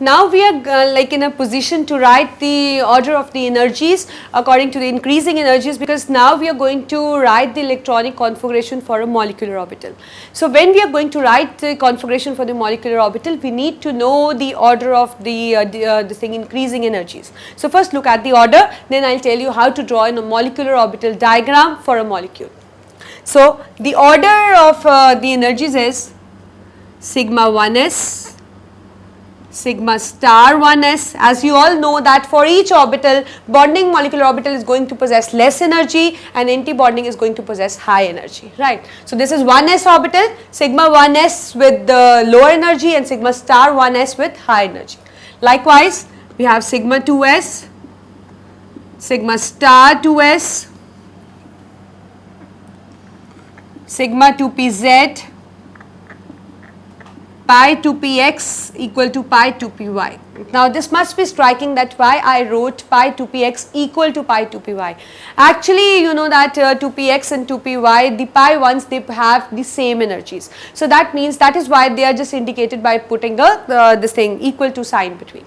now we are like in a position to write the order of the energies according to the increasing energies, because now we are going to write the electronic configuration for a molecular orbital. So when we are going to write the configuration for the molecular orbital, we need to know the order of the increasing energies. So first look at the order, then I will tell you how to draw in a molecular orbital diagram for a molecule. So the order of the energies is sigma 1s, sigma star 1s. As you all know that for each orbital, bonding molecular orbital is going to possess less energy and anti-bonding is going to possess high energy, right. So this is 1s orbital, sigma 1s with the lower energy and sigma star 1s with high energy. Likewise, we have sigma 2s, sigma star 2s, sigma 2pz, pi 2px equal to pi 2py. Now this must be striking that why I wrote pi 2px equal to pi 2py. Actually you know that 2px and 2py, the pi ones, they have the same energies. So that means that is why they are just indicated by putting a this thing equal to sign between.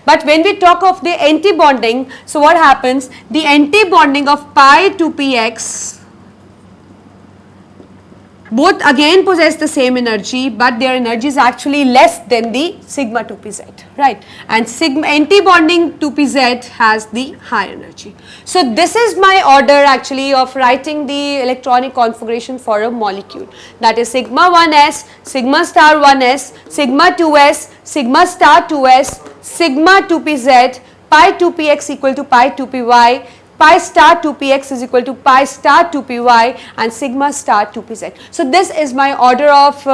But when we talk of the anti-bonding, so what happens? The anti-bonding of pi 2px, both again possess the same energy, but their energy is actually less than the sigma 2pz, right, and sigma anti-bonding 2pz has the high energy. So this is my order actually of writing the electronic configuration for a molecule, that is sigma 1s, sigma star 1s, sigma 2s, sigma star 2s, sigma 2pz, pi 2px equal to pi 2py, pi star 2px is equal to pi star 2py, and sigma star 2pz. So this is my order of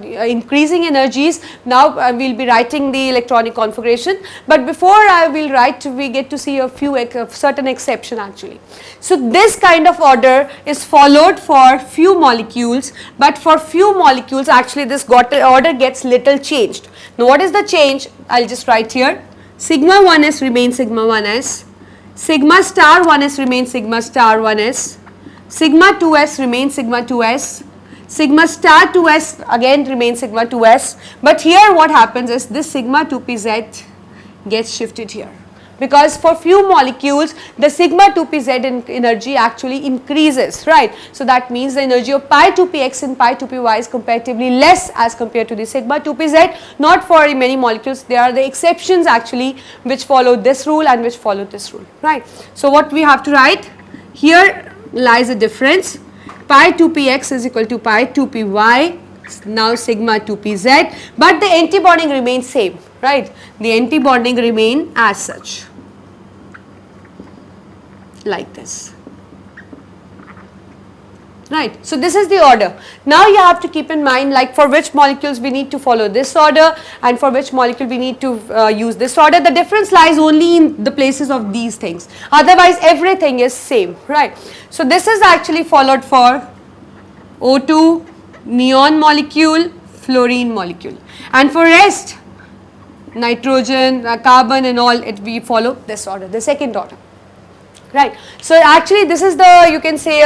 increasing energies. Now we will be writing the electronic configuration, but before I will write, we get to see a few certain exception actually. So this kind of order is followed for few molecules, but for few molecules actually this order gets little changed. Now what is the change? I will just write here, sigma 1s remains sigma 1s, sigma star 1s remains sigma star 1s, sigma 2s remains sigma 2s, sigma star 2s again remains sigma 2s, but here what happens is this sigma 2pz gets shifted here, because for few molecules the sigma 2pz in energy actually increases, right. So that means the energy of pi 2px and pi 2py is comparatively less as compared to the sigma 2pz. Not for many molecules, there are the exceptions actually which follow this rule and which follow this rule, right. So what we have to write, here lies a difference, pi 2px is equal to pi 2py, now sigma 2pz, but the anti-bonding remains same, right, the anti-bonding remain as such, like this, right. So this is the order. Now you have to keep in mind like for which molecules we need to follow this order and for which molecule we need to use this order. The difference lies only in the places of these things, otherwise everything is same, right. So this is actually followed for O2, neon molecule, fluorine molecule, and for rest nitrogen, carbon and all, we follow this order, the second order, right. So actually this is the, you can say,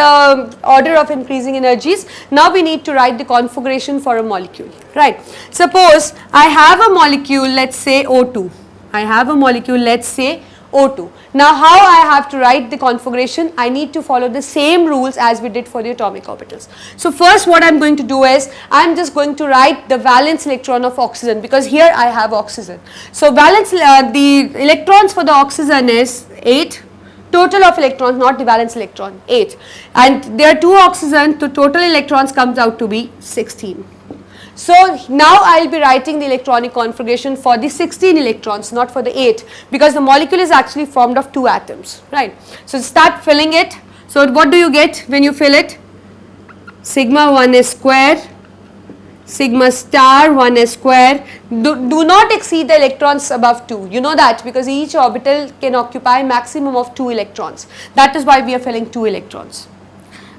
order of increasing energies. Now we need to write the configuration for a molecule, right. Suppose I have a molecule, let's say O2, I have a molecule, let's say O2. Now how I have to write the configuration? I need to follow the same rules as we did for the atomic orbitals. So first what I am going to do is, I am just going to write the valence electron of oxygen, because here I have oxygen. So valence, the electrons for the oxygen is 8, total of electrons, not the valence electron, 8, and there are 2 oxygen, so total electrons comes out to be 16. So now I will be writing the electronic configuration for the 16 electrons, not for the 8, because the molecule is actually formed of 2 atoms, right. So start filling it. So what do you get when you fill it? Sigma 1s square, sigma star 1s square. Do not exceed the electrons above 2, you know that, because each orbital can occupy maximum of 2 electrons. That is why we are filling 2 electrons.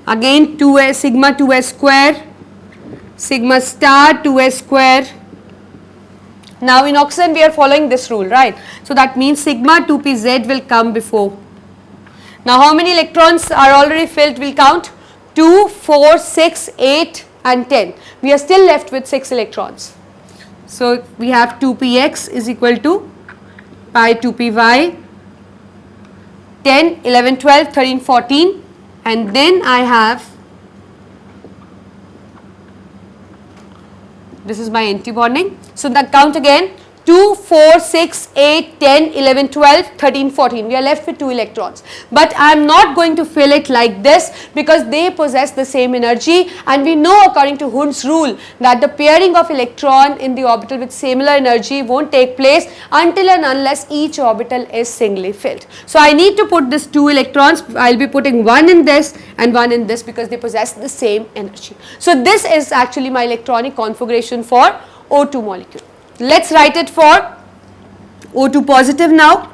Again 2s, sigma 2s square, sigma star 2s square. Now in oxygen we are following this rule, right. So that means sigma 2pz will come before. Now how many electrons are already filled? We'll count 2, 4, 6, 8 and 10. We are still left with 6 electrons. So we have 2px is equal to pi 2py, 10, 11, 12, 13, 14, and then I have, this is my anti-bonding. So that count again, 2, 4, 6, 8, 10, 11, 12, 13, 14. We are left with 2 electrons. But I am not going to fill it like this because they possess the same energy, and we know according to Hund's rule that the pairing of electron in the orbital with similar energy won't take place until and unless each orbital is singly filled. So I need to put this 2 electrons. I will be putting one in this and one in this because they possess the same energy. So this is actually my electronic configuration for O2 molecule. Let's write it for O2 positive now.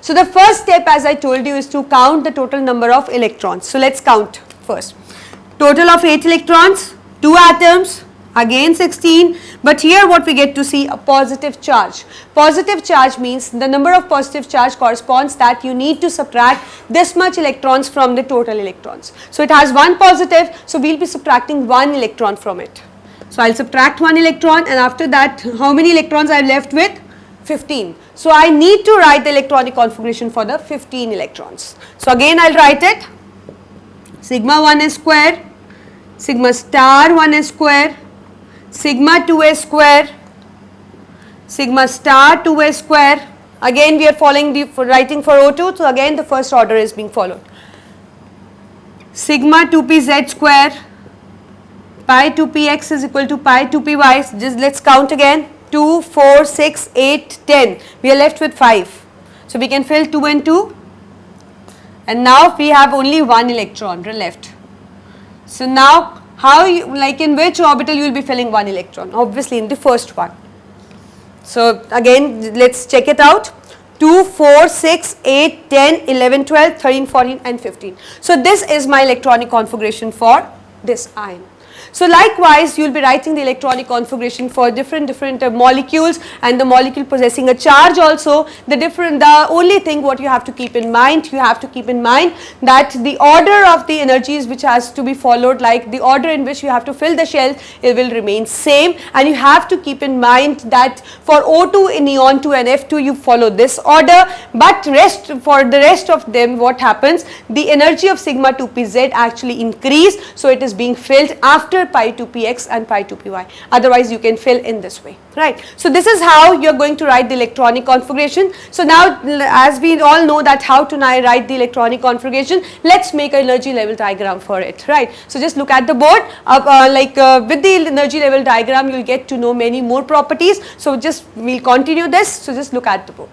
So the first step, as I told you, is to count the total number of electrons. So let's count first. Total of 8 electrons, 2 atoms, again 16, but here what we get to see, a positive charge. Positive charge means the number of positive charge corresponds that you need to subtract this much electrons from the total electrons. So it has 1 positive, so we will be subtracting 1 electron from it. So I will subtract 1 electron, and after that how many electrons I am left with? 15. So I need to write the electronic configuration for the 15 electrons. So again I will write it, sigma 1 is square, sigma star 1 is square, sigma 2 is square, sigma star 2 is square. Again we are following the writing for O2, so again the first order is being followed. Sigma 2pz square, pi 2px is equal to pi 2py. Just let's count again, 2, 4, 6, 8, 10. We are left with 5. So we can fill 2 and 2, and now we have only 1 electron left. So now how you, like in which orbital you will be filling 1 electron? Obviously in the first one. So again let's check it out. 2, 4, 6, 8, 10, 11, 12, 13, 14 and 15. So this is my electronic configuration for this ion. So likewise you will be writing the electronic configuration for different molecules, and the molecule possessing a charge also. The only thing what you have to keep in mind, that the order of the energies which has to be followed, like the order in which you have to fill the shell, it will remain same, and you have to keep in mind that for O2 in neon 2 and F2 you follow this order, but for the rest of them what happens, the energy of sigma 2pz actually increase, so it is being filled after pi 2px and pi 2py. Otherwise you can fill in this way, right? So this is how you are going to write the electronic configuration. So now as we all know that how to now write the electronic configuration, let's make an energy level diagram for it, right? So just look at the board, with the energy level diagram you will get to know many more properties. So just we'll continue this, so just look at the board.